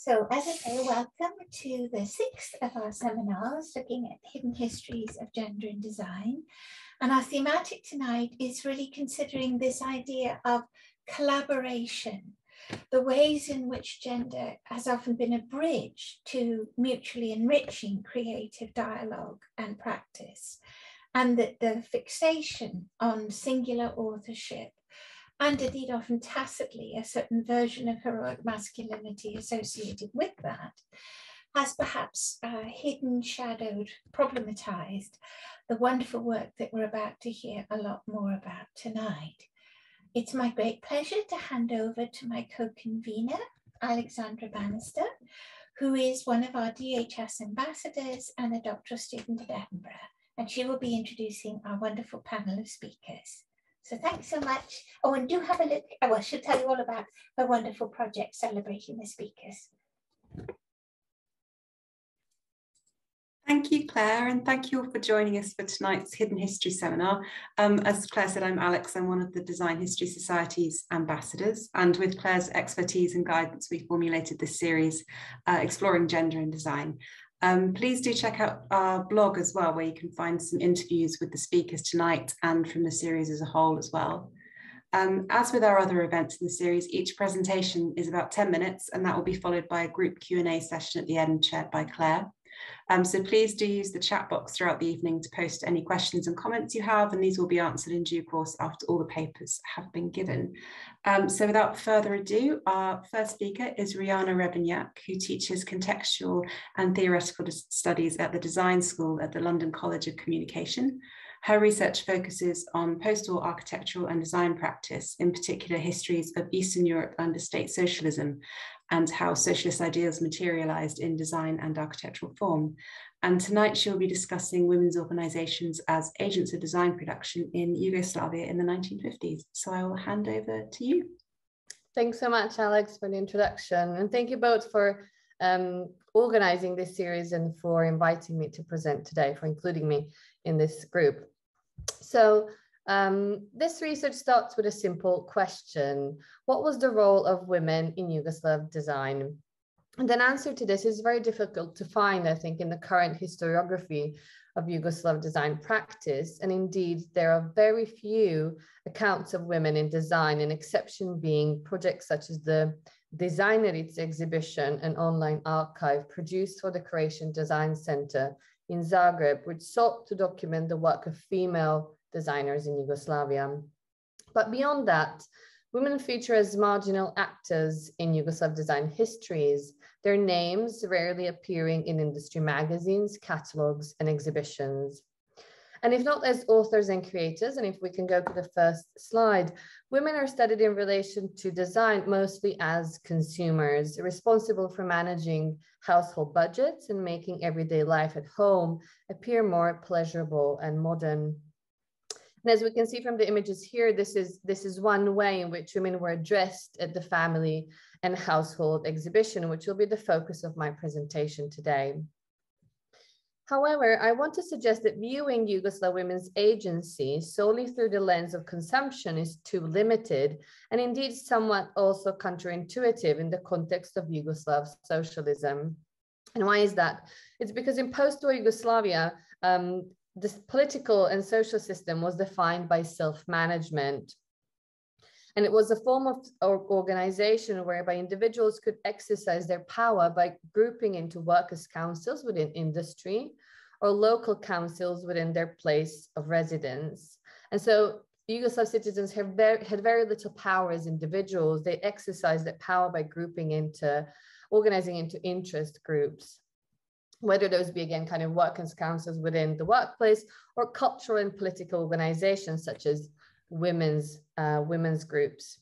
So as I say, welcome to the 6th of our seminars looking at hidden histories of gender in design. And our thematic tonight is really considering this idea of collaboration, the ways in which gender has often been a bridge to mutually enriching creative dialogue and practice, and that the fixation on singular authorship and indeed often tacitly a certain version of heroic masculinity associated with that, has perhaps hidden, shadowed, problematized the wonderful work that we're about to hear a lot more about tonight. It's my great pleasure to hand over to my co-convener, Alexandra Bannister, who is one of our DHS ambassadors and a doctoral student at Edinburgh, and she will be introducing our wonderful panel of speakers. So thanks so much. Oh, and do have a look. Oh, I should tell you all about a wonderful project celebrating the speakers. Thank you, Claire, and thank you all for joining us for tonight's Hidden History seminar. As Claire said, I'm Alex. I'm one of the Design History Society's ambassadors, and with Claire's expertise and guidance, we formulated this series, Exploring Gender in Design. Please do check out our blog as well, where you can find some interviews with the speakers tonight and from the series as a whole as well. As with our other events in the series, each presentation is about 10 minutes, and that will be followed by a group Q&A session at the end chaired by Claire. So please do use the chat box throughout the evening to post any questions and comments you have, and these will be answered in due course after all the papers have been given. So without further ado, our first speaker is Rujana Rebernjak, who teaches contextual and theoretical studies at the Design School at the London College of Communication. Her research focuses on post-war architectural and design practice, in particular histories of Eastern Europe under state socialism, and how socialist ideals materialized in design and architectural form. And tonight she'll be discussing women's organizations as agents of design production in Yugoslavia in the 1950s. So I will hand over to you. Thanks so much, Alex, for the introduction. And thank you both for organizing this series and for inviting me to present today, for including me in this group. So this research starts with a simple question. What was the role of women in Yugoslav design? And an answer to this is very difficult to find, I think, in the current historiography of Yugoslav design practice. And indeed, there are very few accounts of women in design, an exception being projects such as the Designerice exhibition, an online archive produced for the Croatian Design Center in Zagreb, which sought to document the work of female designers in Yugoslavia. But beyond that, women feature as marginal actors in Yugoslav design histories, their names rarely appearing in industry magazines, catalogs, and exhibitions. And if not as authors and creators, and if we can go to the first slide, women are studied in relation to design mostly as consumers, responsible for managing household budgets and making everyday life at home appear more pleasurable and modern. And as we can see from the images here, this is one way in which women were addressed at the family and household exhibition, which will be the focus of my presentation today. However, I want to suggest that viewing Yugoslav women's agency solely through the lens of consumption is too limited, and indeed somewhat also counterintuitive in the context of Yugoslav socialism. And why is that? It's because in post-war Yugoslavia, this political and social system was defined by self-management. And it was a form of organization whereby individuals could exercise their power by grouping into workers' councils within industry or local councils within their place of residence. And so Yugoslav citizens had very little power as individuals. They exercised that power by organizing into interest groups, whether those be, again, kind of workers' councils within the workplace or cultural and political organizations such as women's groups.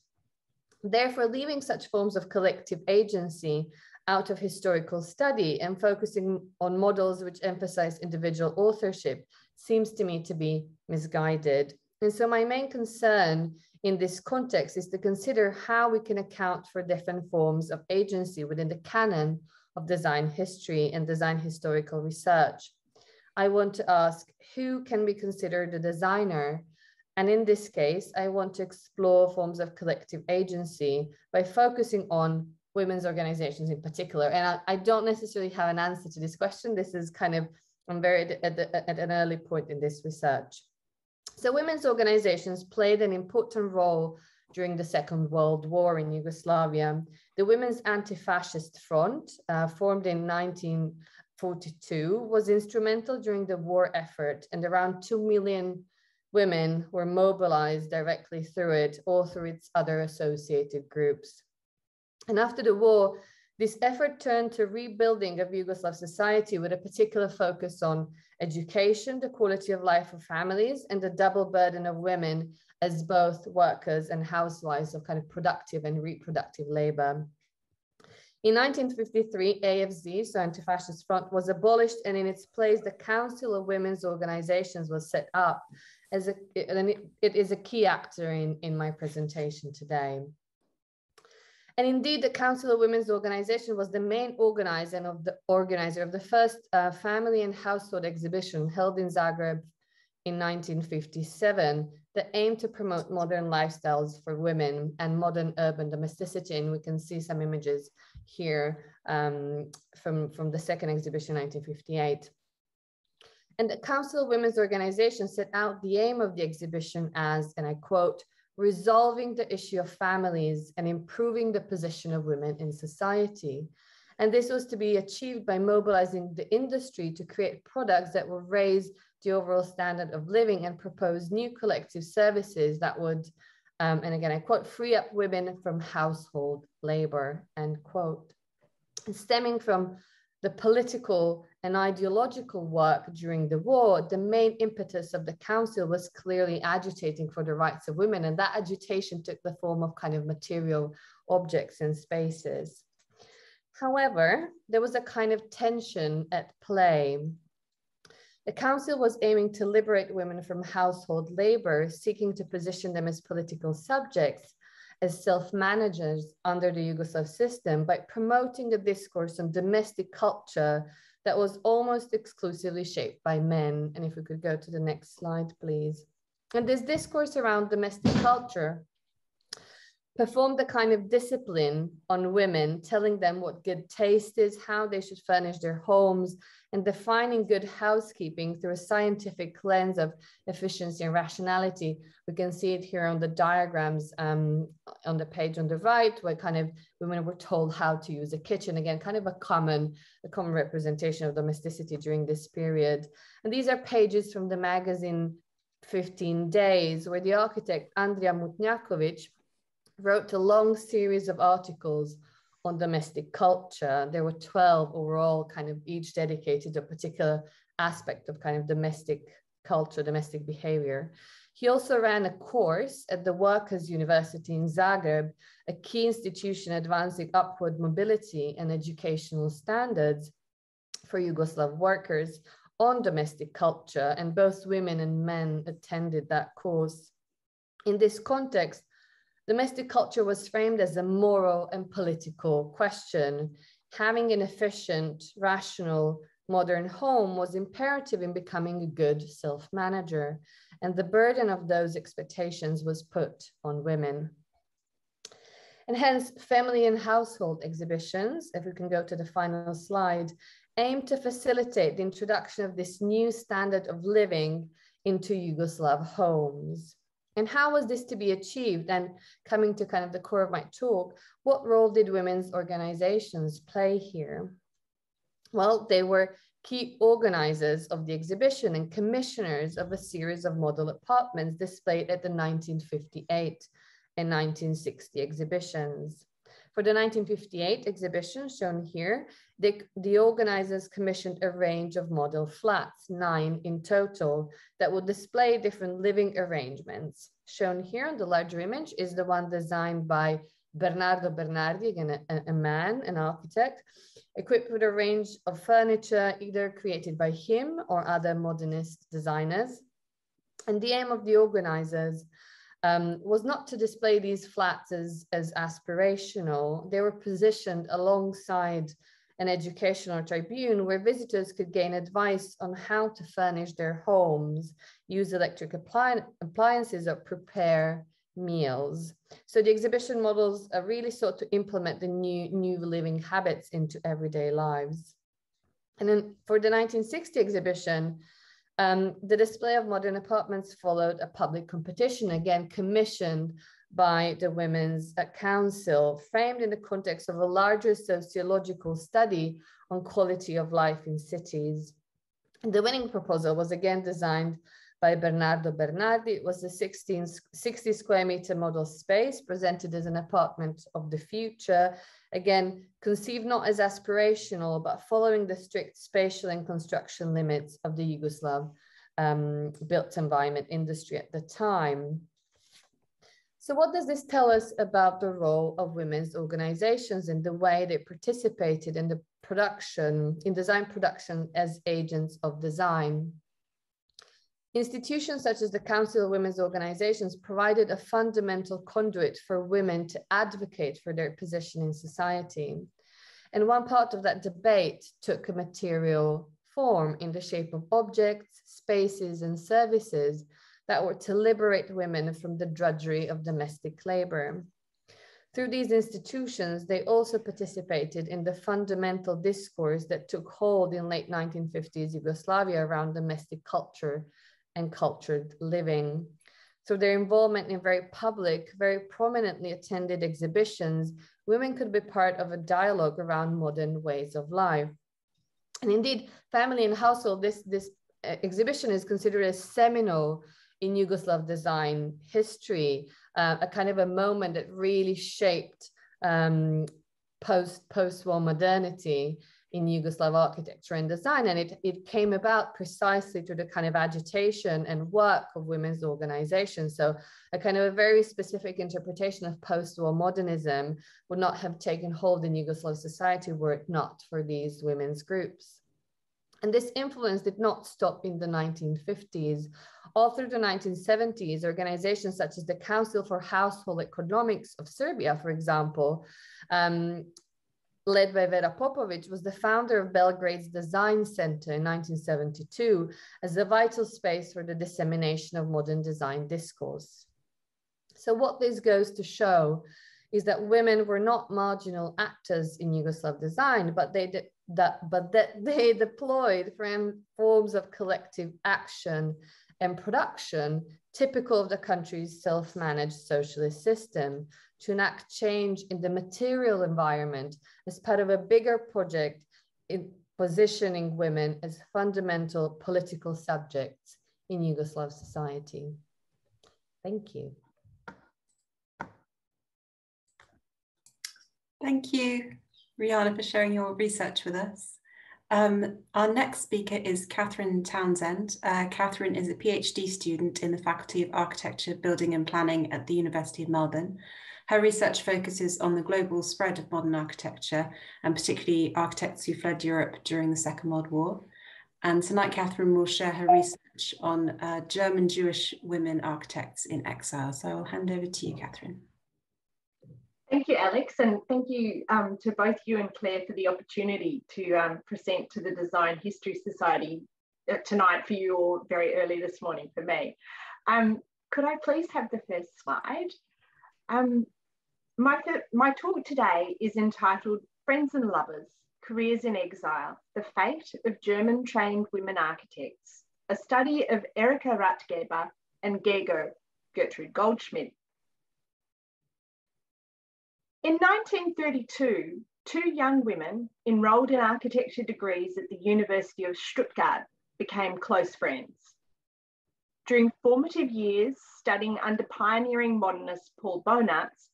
Therefore, leaving such forms of collective agency out of historical study and focusing on models which emphasize individual authorship seems to me to be misguided. And so my main concern in this context is to consider how we can account for different forms of agency within the canon of design history and design historical research. I want to ask, who can be considered a designer? And in this case, I want to explore forms of collective agency by focusing on women's organizations in particular? And I don't necessarily have an answer to this question. This is kind of, I'm very at an early point in this research. So women's organizations played an important role during the Second World War in Yugoslavia. The Women's Anti-Fascist Front, formed in 1942, was instrumental during the war effort, and around 2 million women were mobilized directly through it or through its other associated groups. And after the war, this effort turned to rebuilding of Yugoslav society with a particular focus on education, the quality of life for families, and the double burden of women as both workers and housewives of kind of productive and reproductive labor. In 1953, AFZ, so Anti-Fascist Front, was abolished, and in its place, the Council of Women's Organizations was set up as it is a key actor in my presentation today. And indeed, the Council of Women's Organization was the main organizer of the first family and household exhibition held in Zagreb in 1957 that aimed to promote modern lifestyles for women and modern urban domesticity. And we can see some images here from the second exhibition, 1958. And the Council of Women's Organization set out the aim of the exhibition as, and I quote, resolving the issue of families and improving the position of women in society. And this was to be achieved by mobilizing the industry to create products that will raise the overall standard of living and propose new collective services that would, and again, I quote, free up women from household labor, end quote. And stemming from the political and ideological work during the war, the main impetus of the council was clearly agitating for the rights of women, and that agitation took the form of kind of material objects and spaces. However, there was a kind of tension at play. The council was aiming to liberate women from household labor, seeking to position them as political subjects, as self-managers under the Yugoslav system by promoting a discourse on domestic culture that was almost exclusively shaped by men. And if we could go to the next slide, please. And this discourse around domestic culture performed a kind of discipline on women, telling them what good taste is, how they should furnish their homes, and defining good housekeeping through a scientific lens of efficiency and rationality. We can see it here on the diagrams on the page on the right, where kind of women were told how to use a kitchen. Again, kind of a common representation of domesticity during this period. And these are pages from the magazine 15 Days, where the architect Andrija Mutnjaković wrote a long series of articles on domestic culture. There were 12 overall, kind of each dedicated to a particular aspect of kind of domestic culture, domestic behavior. He also ran a course at the Workers' University in Zagreb, a key institution advancing upward mobility and educational standards for Yugoslav workers on domestic culture, and both women and men attended that course. In this context, domestic culture was framed as a moral and political question. Having an efficient, rational, modern home was imperative in becoming a good self-manager, and the burden of those expectations was put on women. And hence, family and household exhibitions, if we can go to the final slide, aim to facilitate the introduction of this new standard of living into Yugoslav homes. And how was this to be achieved? And coming to kind of the core of my talk, what role did women's organizations play here? Well, they were key organizers of the exhibition and commissioners of a series of model apartments displayed at the 1958 and 1960 exhibitions. For the 1958 exhibition shown here, the organizers commissioned a range of model flats, 9 in total, that would display different living arrangements. Shown here on the larger image is the one designed by Bernardo Bernardi, again, a man, an architect, equipped with a range of furniture either created by him or other modernist designers. And the aim of the organizers was not to display these flats as aspirational. They were positioned alongside an educational tribune where visitors could gain advice on how to furnish their homes, use electric appliances, or prepare meals. So the exhibition models really sought to implement the new living habits into everyday lives. And then for the 1960 exhibition, the display of modern apartments followed a public competition, again commissioned by the Women's Council, framed in the context of a larger sociological study on quality of life in cities. And the winning proposal was again designed by Bernardo Bernardi. It was a 60 square meter model space presented as an apartment of the future, again, conceived not as aspirational, but following the strict spatial and construction limits of the Yugoslav built environment industry at the time. So what does this tell us about the role of women's organizations and the way they participated in the production, in design production as agents of design? Institutions such as the Council of Women's Organizations provided a fundamental conduit for women to advocate for their position in society. And one part of that debate took a material form in the shape of objects, spaces, and services that were to liberate women from the drudgery of domestic labor. Through these institutions, they also participated in the fundamental discourse that took hold in late 1950s Yugoslavia around domestic culture and cultured living. Through their involvement in very public, very prominently attended exhibitions, women could be part of a dialogue around modern ways of life. And indeed, family and household, this exhibition is considered as seminal in Yugoslav design history, a kind of a moment that really shaped post-war modernity in Yugoslav architecture and design. And it came about precisely through the kind of agitation and work of women's organizations. So a kind of a very specific interpretation of post-war modernism would not have taken hold in Yugoslav society were it not for these women's groups. And this influence did not stop in the 1950s. All through the 1970s, organizations such as the Council for Household Economics of Serbia, for example, led by Vera Popovic, was the founder of Belgrade's Design Center in 1972 as a vital space for the dissemination of modern design discourse. So what this goes to show is that women were not marginal actors in Yugoslav design, but that they deployed forms of collective action and production typical of the country's self-managed socialist system to enact change in the material environment as part of a bigger project in positioning women as fundamental political subjects in Yugoslav society. Thank you. Thank you, Rujana, for sharing your research with us. Our next speaker is Catherine Townsend. Catherine is a PhD student in the Faculty of Architecture, Building and Planning at the University of Melbourne. Her research focuses on the global spread of modern architecture, and particularly architects who fled Europe during the Second World War. And tonight, Catherine will share her research on German Jewish women architects in exile. So I'll hand over to you, Catherine. Thank you, Alex, and thank you to both you and Claire for the opportunity to present to the Design History Society tonight for you, or very early this morning for me. Could I please have the first slide? My talk today is entitled Friends and Lovers, Careers in Exile, The Fate of German-Trained Women Architects, a study of Erika Rathgeber and Gego, Gertrud Goldschmidt. In 1932, two young women enrolled in architecture degrees at the University of Stuttgart became close friends. During formative years, studying under pioneering modernist Paul Bonatz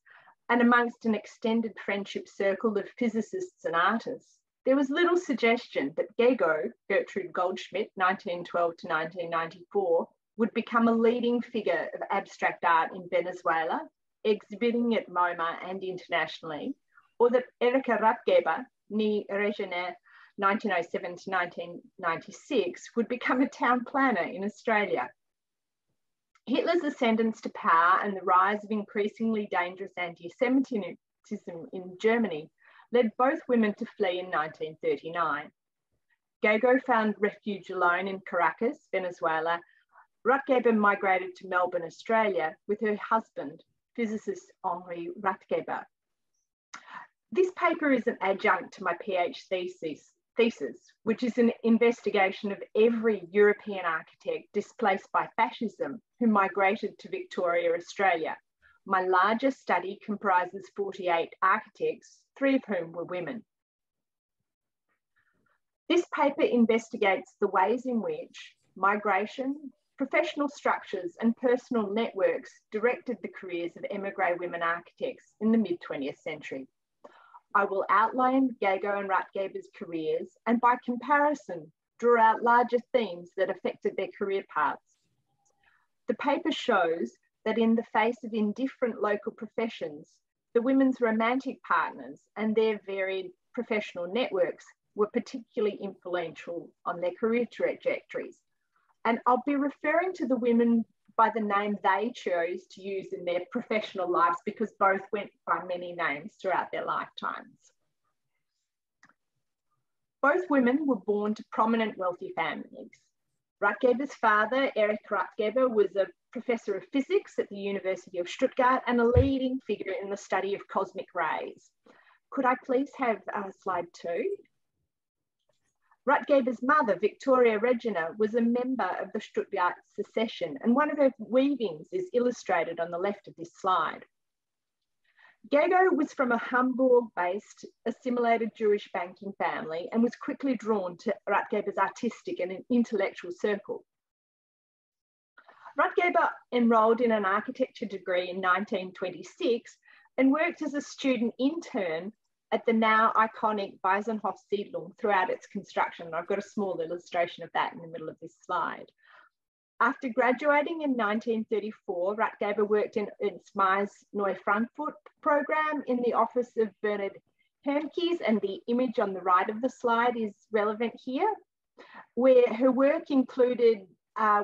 and amongst an extended friendship circle of physicists and artists, there was little suggestion that Gego, Gertrud Goldschmidt, 1912 to 1994, would become a leading figure of abstract art in Venezuela, exhibiting at MoMA and internationally, or that Erika Rathgeber, née Regina 1907 to 1996, would become a town planner in Australia. Hitler's ascendance to power and the rise of increasingly dangerous anti-Semitism in Germany led both women to flee in 1939. Gego found refuge alone in Caracas, Venezuela, Rathgeber migrated to Melbourne, Australia with her husband, physicist Henri Rathgeber. This paper is an adjunct to my PhD thesis, which is an investigation of every European architect displaced by fascism who migrated to Victoria, Australia. My largest study comprises 48 architects, 3 of whom were women. This paper investigates the ways in which migration, professional structures and personal networks directed the careers of émigré women architects in the mid-20th century. I will outline Gego and Rathgeber's careers and by comparison, draw out larger themes that affected their career paths. The paper shows that in the face of indifferent local professions, the women's romantic partners and their varied professional networks were particularly influential on their career trajectories. And I'll be referring to the women by the name they chose to use in their professional lives because both went by many names throughout their lifetimes. Both women were born to prominent wealthy families. Rathgeber's father, Erika Rathgeber, was a professor of physics at the University of Stuttgart and a leading figure in the study of cosmic rays. Could I please have slide 2? Rathgeber's mother, Victoria Regina, was a member of the Stuttgart secession, and one of her weavings is illustrated on the left of this slide. Gego was from a Hamburg-based assimilated Jewish banking family and was quickly drawn to Rathgeber's artistic and intellectual circle. Rathgeber enrolled in an architecture degree in 1926 and worked as a student intern at the now iconic Waisenhof Siedlung throughout its construction. I've got a small illustration of that in the middle of this slide. After graduating in 1934, Rathgeber worked in May's Neue Frankfurt program in the office of Bernhard Hermkes, and the image on the right of the slide is relevant here, where her work included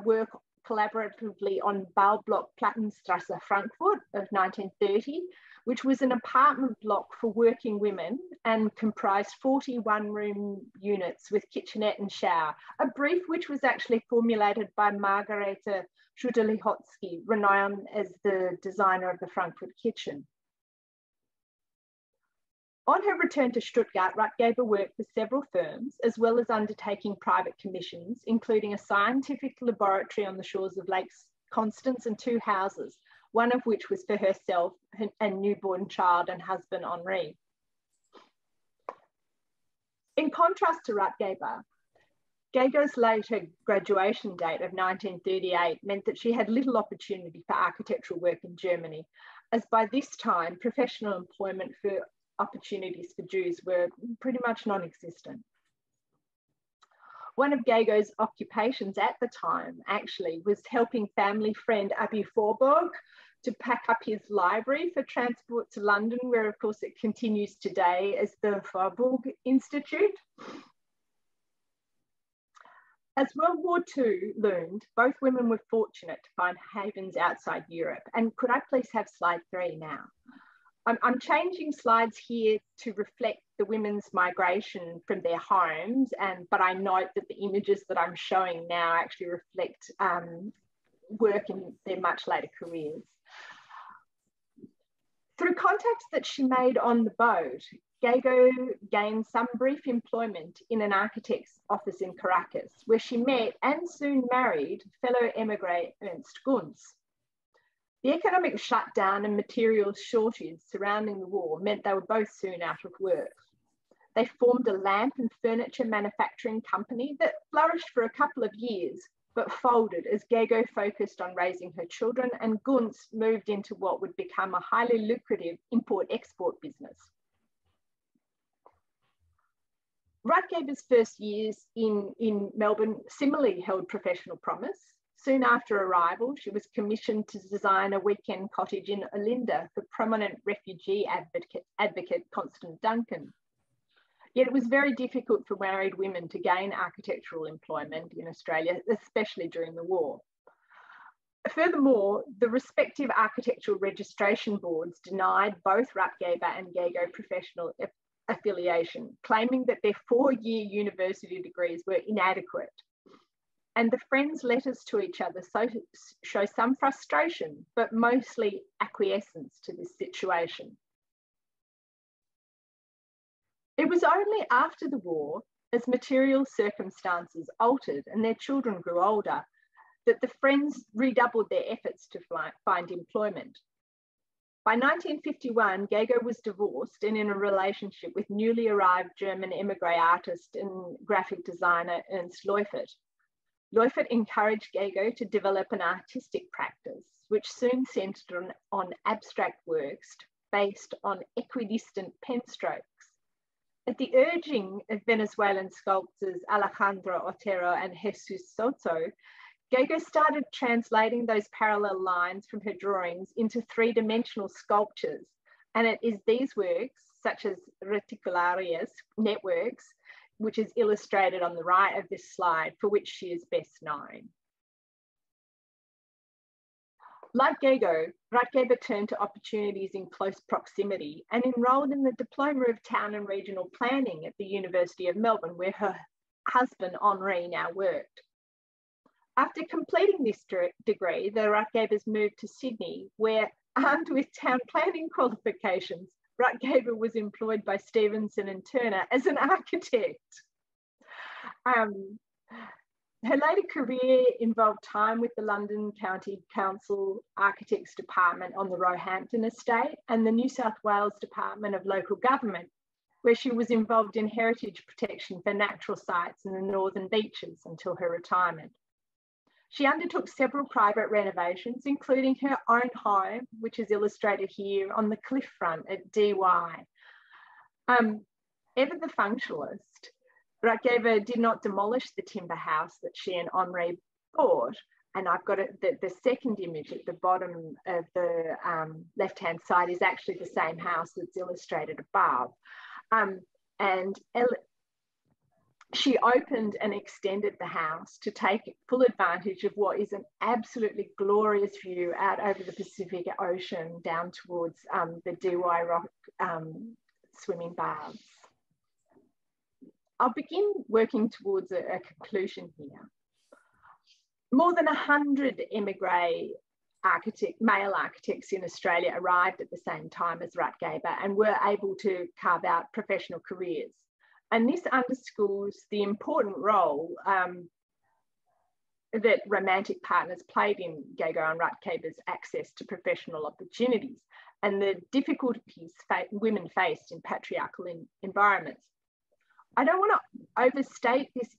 work collaboratively on Baublock Plattenstrasse Frankfurt of 1930, which was an apartment block for working women and comprised 41 room units with kitchenette and shower, a brief which was actually formulated by Margareta Schudelihotsky, renowned as the designer of the Frankfurt kitchen. On her return to Stuttgart, Rathgeber worked for several firms, as well as undertaking private commissions, including a scientific laboratory on the shores of Lakes Constance and 2 houses, one of which was for herself and newborn child and husband Henri. In contrast to Rathgeber, Gego's later graduation date of 1938 meant that she had little opportunity for architectural work in Germany, as by this time, professional employment for opportunities for Jews were pretty much non-existent. One of Gego's occupations at the time actually was helping family friend Abi Forborg to pack up his library for transport to London, where of course it continues today as the Forborg Institute. As World War II loomed, both women were fortunate to find havens outside Europe. And could I please have slide 3 now? I'm changing slides here to reflect the women's migration from their homes, but I note that the images that I'm showing now actually reflect work in their much later careers. Through contacts that she made on the boat, Gego gained some brief employment in an architect's office in Caracas, where she met and soon married fellow émigré Ernst Gunz. The economic shutdown and materials shortage surrounding the war meant they were both soon out of work. They formed a lamp and furniture manufacturing company that flourished for a couple of years, but folded as Gego focused on raising her children and Gunz moved into what would become a highly lucrative import-export business. Rathgeber's first years in Melbourne similarly held professional promise. Soon after arrival, she was commissioned to design a weekend cottage in Olinda for prominent refugee advocate Constance Duncan. Yet it was very difficult for married women to gain architectural employment in Australia, especially during the war. Furthermore, the respective architectural registration boards denied both Rathgeber and Gego professional affiliation, claiming that their 4-year university degrees were inadequate. and the friends' letters to each other show some frustration, but mostly acquiescence to this situation. It was only after the war, as material circumstances altered and their children grew older, that the friends redoubled their efforts to find employment. By 1951, Gego was divorced and in a relationship with newly arrived German emigre artist and graphic designer Ernst Leufert. Leufert encouraged Gego to develop an artistic practice, which soon centered on abstract works based on equidistant pen strokes. At the urging of Venezuelan sculptors Alexandra Otero and Jesus Soto, Gego started translating those parallel lines from her drawings into three-dimensional sculptures, and it is these works, such as reticulares, networks, which is illustrated on the right of this slide, for which she is best known. Like Gego, Rathgeber turned to opportunities in close proximity and enrolled in the Diploma of Town and Regional Planning at the University of Melbourne, where her husband, Henri, now worked. After completing this degree, the Rathgebers moved to Sydney, where, armed with town planning qualifications, Rathgeber was employed by Stevenson and Turner as an architect. Her later career involved time with the London County Council Architects Department on the Roehampton estate and the New South Wales Department of Local Government, where she was involved in heritage protection for natural sites in the northern beaches until her retirement. She undertook several private renovations, including her own home, which is illustrated here on the cliff front at DY. Ever the functionalist, Rathgeber did not demolish the timber house that she and Henri bought, and I've got it, the second image at the bottom of the left-hand side is actually the same house that's illustrated above. She opened and extended the house to take full advantage of what is an absolutely glorious view out over the Pacific Ocean down towards the DY Rock swimming baths. I'll begin working towards a conclusion here. More than 100 emigre male architects in Australia arrived at the same time as Rathgeber and were able to carve out professional careers. And this underscores the important role that romantic partners played in Gego and Rathgeber's access to professional opportunities and the difficulties women faced in patriarchal environments. I don't want to overstate this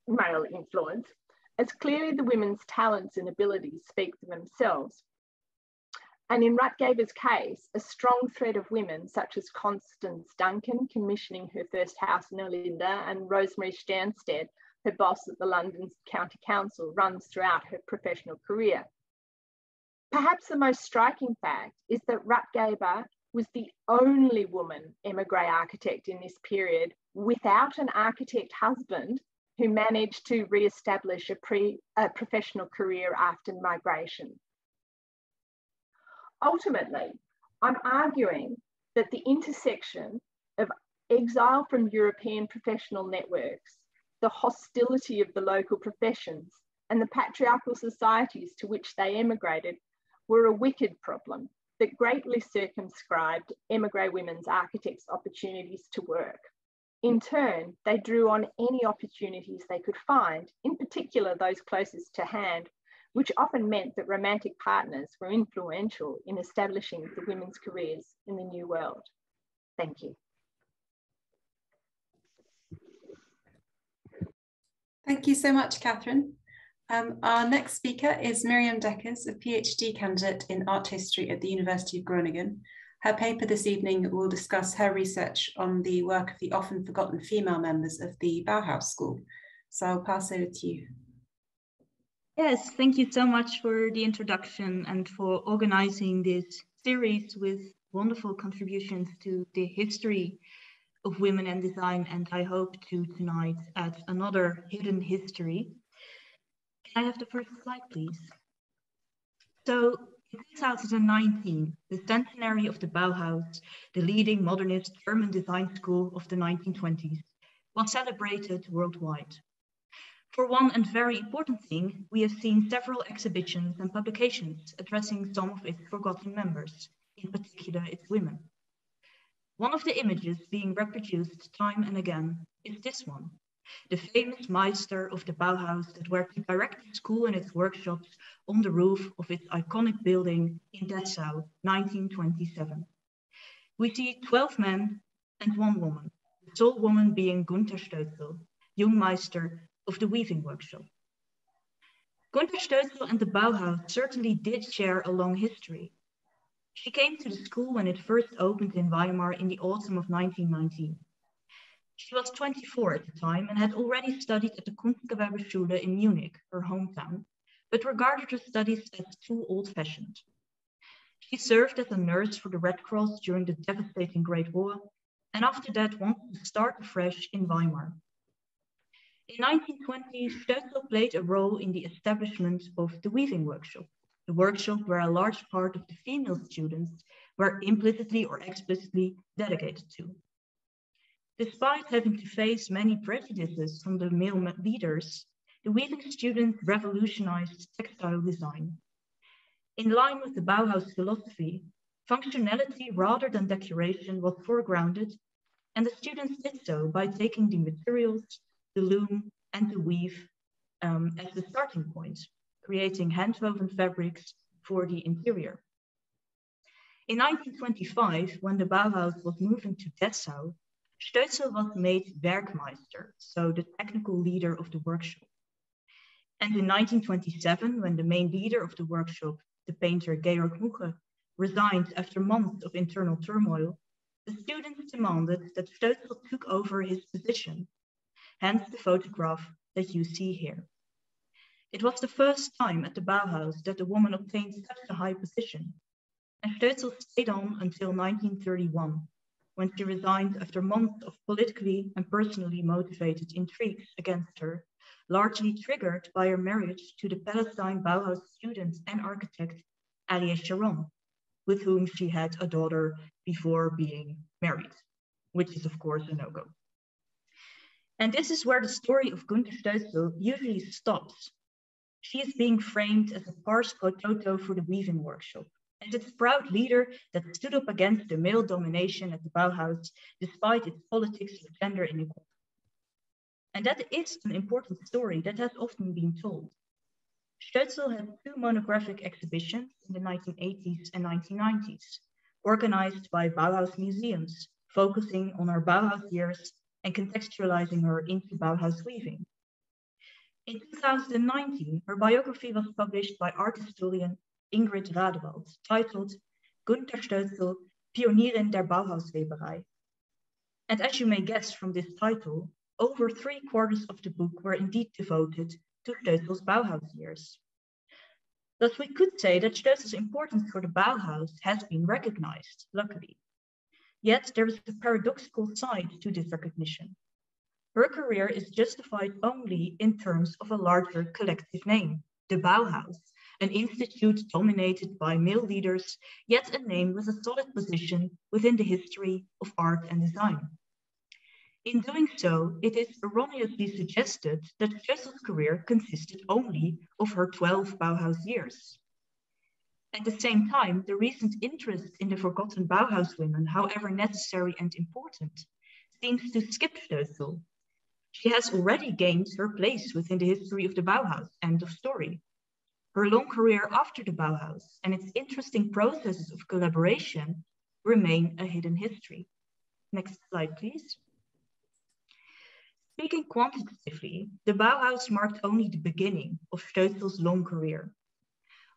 male influence, as clearly the women's talents and abilities speak for themselves. And in Rathgeber's case, a strong thread of women such as Constance Duncan, commissioning her first house in Olinda, and Rosemary Sternstedt, her boss at the London County Council, runs throughout her professional career. Perhaps the most striking fact is that Rathgeber was the only woman emigre architect in this period without an architect husband who managed to re-establish a professional career after migration. Ultimately, I'm arguing that the intersection of exile from European professional networks, the hostility of the local professions, and the patriarchal societies to which they emigrated were a wicked problem that greatly circumscribed emigre women's architects' opportunities to work. In turn, they drew on any opportunities they could find, in particular those closest to hand, which often meant that romantic partners were influential in establishing the women's careers in the New World. Thank you. Thank you so much, Catherine. Our next speaker is Mirjam Deckers, a PhD candidate in art history at the University of Groningen. Her paper this evening will discuss her research on the work of the often forgotten female members of the Bauhaus School. So I'll pass over to you. Yes, thank you so much for the introduction and for organizing this series with wonderful contributions to the history of women and design. And I hope to tonight add another hidden history. Can I have the first slide, please? So in 2019, the centenary of the Bauhaus, the leading modernist German design school of the 1920s, was celebrated worldwide. For one and very important thing, we have seen several exhibitions and publications addressing some of its forgotten members, in particular its women. One of the images being reproduced time and again is this one, the famous Meister of the Bauhaus that worked to direct the school and its workshops on the roof of its iconic building in Dessau, 1927. We see 12 men and 1 woman, the sole woman being Gunta Stölzl, young Meister of the weaving workshop. Gunta Stölzl and the Bauhaus certainly did share a long history. She came to the school when it first opened in Weimar in the autumn of 1919. She was 24 at the time and had already studied at the Kunstgewerbeschule in Munich, her hometown, but regarded her studies as too old-fashioned. She served as a nurse for the Red Cross during the devastating Great War, and after that wanted to start afresh in Weimar. In 1920, Stölzl played a role in the establishment of the weaving workshop, the workshop where a large part of the female students were implicitly or explicitly dedicated to. Despite having to face many prejudices from the male leaders, the weaving students revolutionized textile design. In line with the Bauhaus philosophy, functionality rather than decoration was foregrounded, and the students did so by taking the materials, the loom, and the weave as the starting point, creating hand-woven fabrics for the interior. In 1925, when the Bauhaus was moving to Dessau, Stölzl was made Werkmeister, so the technical leader of the workshop. And in 1927, when the main leader of the workshop, the painter Georg Muche, resigned after months of internal turmoil, the students demanded that Stölzl took over his position, hence the photograph that you see here. It was the first time at the Bauhaus that a woman obtained such a high position, and Stölzl stayed on until 1931, when she resigned after months of politically and personally motivated intrigues against her, largely triggered by her marriage to the Palestine Bauhaus student and architect Arieh Sharon, with whom she had a daughter before being married, which is of course a no-go. And this is where the story of Gunta Stölzl usually stops. She is being framed as a pars pro toto for the weaving workshop, and its proud leader that stood up against the male domination at the Bauhaus despite its politics of gender inequality. And that is an important story that has often been told. Stölzl had 2 monographic exhibitions in the 1980s and 1990s, organized by Bauhaus museums, focusing on her Bauhaus years and contextualizing her into Bauhaus weaving. In 2019, her biography was published by art historian Ingrid Radewald, titled Gunta Stölzl, Pionierin der Bauhausweberei. And as you may guess from this title, over 3/4 of the book were indeed devoted to Stölzl's Bauhaus years. Thus we could say that Stölzl's importance for the Bauhaus has been recognized, luckily. Yet there is a paradoxical side to this recognition. Her career is justified only in terms of a larger collective name, the Bauhaus, an institute dominated by male leaders, yet a name with a solid position within the history of art and design. In doing so, it is erroneously suggested that Stölzl's career consisted only of her 12 Bauhaus years. At the same time, the recent interest in the forgotten Bauhaus women, however necessary and important, seems to skip Stölzl. She has already gained her place within the history of the Bauhaus, end of story. Her long career after the Bauhaus and its interesting processes of collaboration remain a hidden history. Next slide, please. Speaking quantitatively, the Bauhaus marked only the beginning of Stölzl's long career.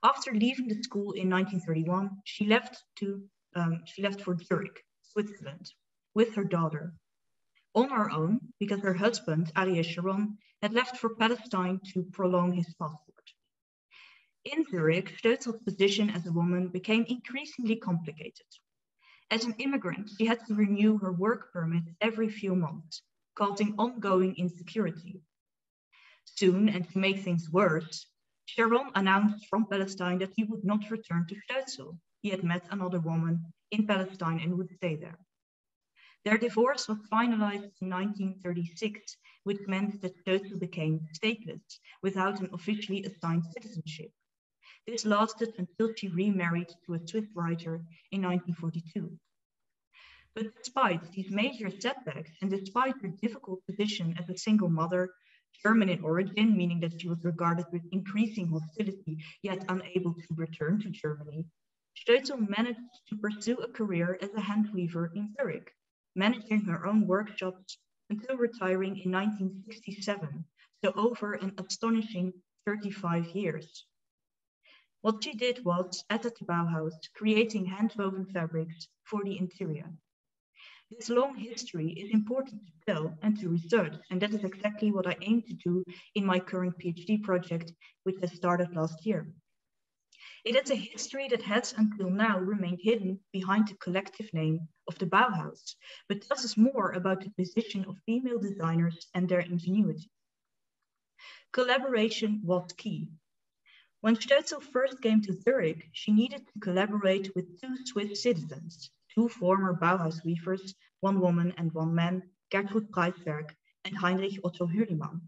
After leaving the school in 1931, she left for Zurich, Switzerland, with her daughter. On her own, because her husband, Arieh Sharon, had left for Palestine to prolong his passport. In Zurich, Stölzl's position as a woman became increasingly complicated. As an immigrant, she had to renew her work permit every few months, causing ongoing insecurity. Soon, and to make things worse, Sharon announced from Palestine that he would not return to Stölzl. He had met another woman in Palestine and would stay there. Their divorce was finalized in 1936, which meant that Stölzl became stateless without an officially assigned citizenship. This lasted until she remarried to a Swiss writer in 1942. But despite these major setbacks and despite her difficult position as a single mother, German in origin, meaning that she was regarded with increasing hostility, yet unable to return to Germany, Stölzl managed to pursue a career as a hand weaver in Zurich, managing her own workshops until retiring in 1967, so over an astonishing 35 years. What she did was, as at the Bauhaus, creating hand-woven fabrics for the interior. This long history is important to tell and to research, and that is exactly what I aim to do in my current PhD project, which has started last year. It is a history that has until now remained hidden behind the collective name of the Bauhaus, but tells us more about the position of female designers and their ingenuity. Collaboration was key. When Stölzl first came to Zurich, she needed to collaborate with two Swiss citizens, two former Bauhaus weavers, one woman and one man, Gertrud Preiswerk and Heinrich Otto Hürlimann.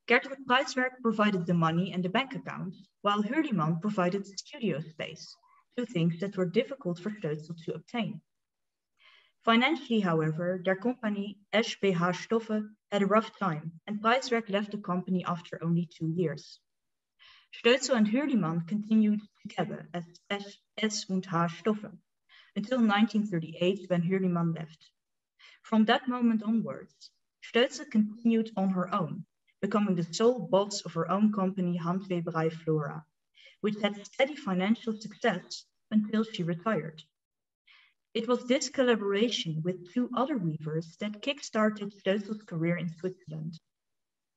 Gertrud Preiswerk provided the money and the bank account, while Hürlimann provided the studio space, two things that were difficult for Stölzl to obtain. Financially, however, their company, SBH Stoffe, had a rough time, and Preiswerk left the company after only 2 years. Stölzl and Hürlimann continued together as S&H Stoffe until 1938 when Hürlimann left. From that moment onwards, Stölzl continued on her own, becoming the sole boss of her own company Handweberei Flora, which had steady financial success until she retired. It was this collaboration with two other weavers that kick-started Stölzl's career in Switzerland.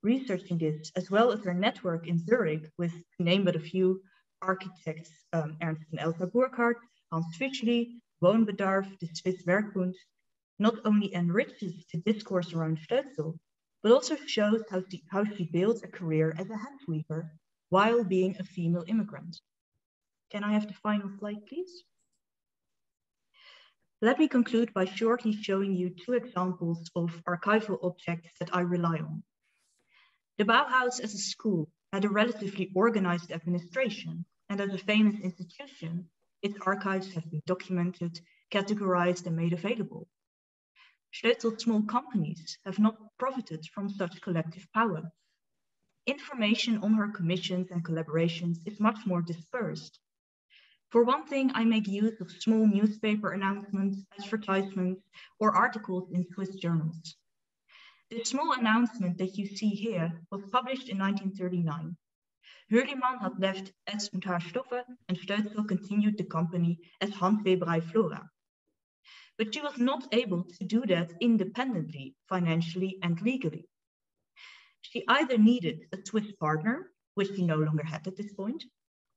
Researching this, as well as her network in Zurich with, to name but a few, architects Ernst and Elsa Burkhardt, Hans Fischli, Wohnbedarf, the Swiss Werkbund, not only enriches the discourse around Stölzl, but also shows how she built a career as a hand weaver while being a female immigrant. Can I have the final slide, please? Let me conclude by shortly showing you two examples of archival objects that I rely on. The Bauhaus as a school had a relatively organized administration, and as a famous institution, its archives have been documented, categorized, and made available. Stölzl's small companies have not profited from such collective power. Information on her commissions and collaborations is much more dispersed. For one thing, I make use of small newspaper announcements, advertisements, or articles in Swiss journals. The small announcement that you see here was published in 1939. Hürlimann had left S&H Stoffe and Stölzl continued the company as Handweberei Flora. But she was not able to do that independently, financially and legally. She either needed a Swiss partner, which she no longer had at this point,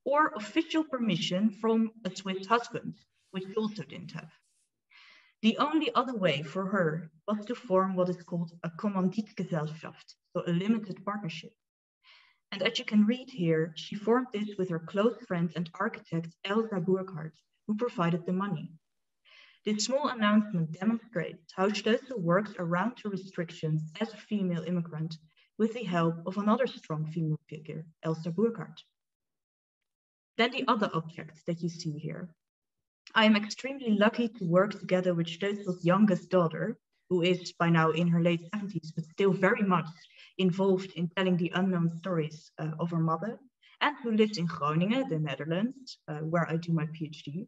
or official permission from a Swiss husband, which she also didn't have. The only other way for her was to form what is called a Kommanditgesellschaft, so a limited partnership. And as you can read here, she formed this with her close friend and architect Elsa Burkhardt, who provided the money. This small announcement demonstrates how Stölzl works around the restrictions as a female immigrant with the help of another strong female figure, Elsa Burkhardt. Then the other objects that you see here. I am extremely lucky to work together with Stölzl's youngest daughter, who is by now in her late 70s, but still very much involved in telling the unknown stories of her mother, and who lives in Groningen, the Netherlands, where I do my PhD.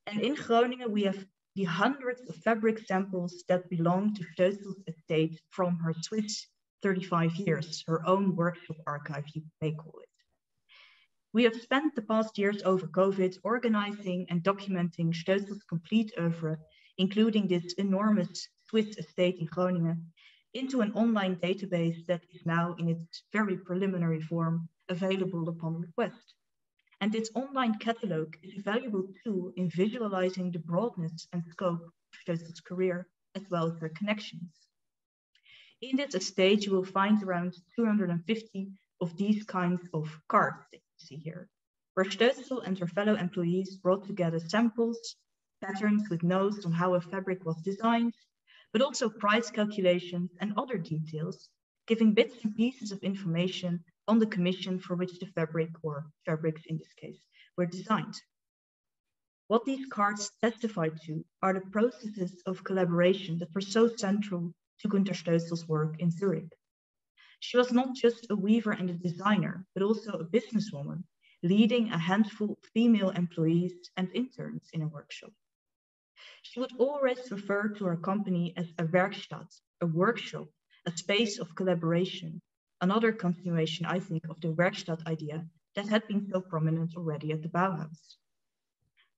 And in Groningen, we have the hundreds of fabric samples that belong to Stölzl's estate from her Swiss 35 years, her own workshop archive, you may call it. We have spent the past years over COVID organizing and documenting Stölzl's complete oeuvre, including this enormous Swiss estate in Groningen, into an online database that is now in its very preliminary form available upon request. And this online catalog is a valuable tool in visualizing the broadness and scope of Stölzl's career, as well as her connections. In this estate, you will find around 250 of these kinds of cards that you see here, where Stölzl and her fellow employees brought together samples, patterns with notes on how a fabric was designed, but also price calculations and other details, giving bits and pieces of information on the commission for which the fabric, or fabrics in this case, were designed. What these cards testify to are the processes of collaboration that were so central to Gunta Stölzl's work in Zurich. She was not just a weaver and a designer, but also a businesswoman, leading a handful of female employees and interns in a workshop. She would always refer to her company as a Werkstatt, a workshop, a space of collaboration, another continuation, I think, of the Werkstatt idea that had been so prominent already at the Bauhaus.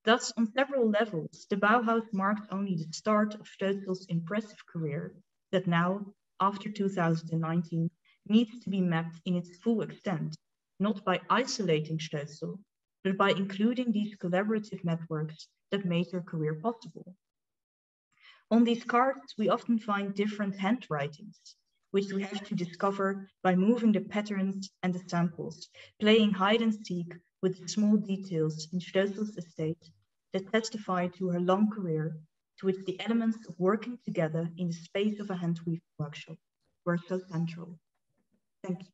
Thus, on several levels, the Bauhaus marked only the start of Stölzl's impressive career that now, after 2019, needs to be mapped in its full extent, not by isolating Stölzl, but by including these collaborative networks that made her career possible. On these cards, we often find different handwritings, which we have to discover by moving the patterns and the samples, playing hide and seek with the small details in Stölzl's estate that testify to her long career, to which the elements of working together in the space of a hand-weaving workshop were so central. Thank you.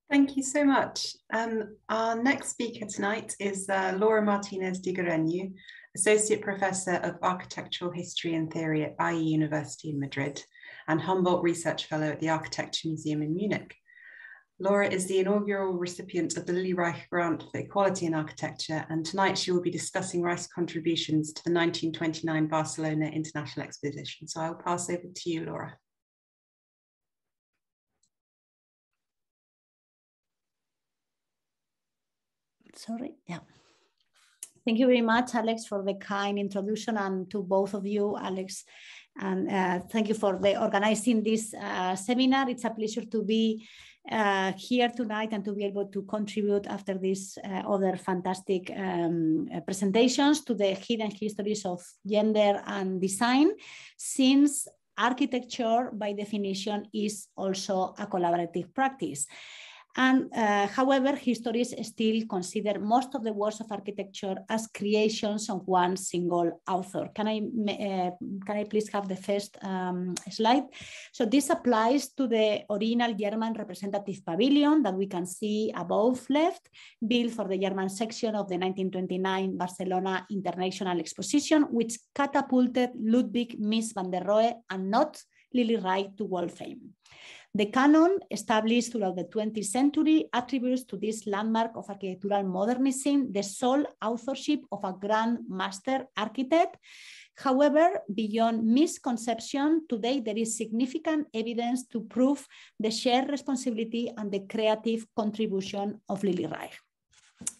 Thank you so much. Our next speaker tonight is Laura Martinez de Guerenu, Associate Professor of Architectural History and Theory at IE University in Madrid and Humboldt Research Fellow at the Architecture Museum in Munich. Laura is the inaugural recipient of the Lilly Reich Grant for Equality in Architecture, and tonight she will be discussing Reich's contributions to the 1929 Barcelona International Exposition. So I'll pass over to you, Laura. Sorry, yeah. Thank you very much, Alex, for the kind introduction, and to both of you, Alex, and thank you for organizing this seminar. It's a pleasure to be here tonight and to be able to contribute after these other fantastic presentations to the hidden histories of gender and design, since architecture, by definition, is also a collaborative practice. And however, historians still consider most of the works of architecture as creations of one single author. Can I please have the first slide? So this applies to the original German representative pavilion that we can see above left, built for the German section of the 1929 Barcelona International Exposition, which catapulted Ludwig Mies van der Rohe and not Lilly Reich to world fame. The canon established throughout the 20th century attributes to this landmark of architectural modernism the sole authorship of a grand master architect. However, beyond misconception, today there is significant evidence to prove the shared responsibility and the creative contribution of Lilly Reich.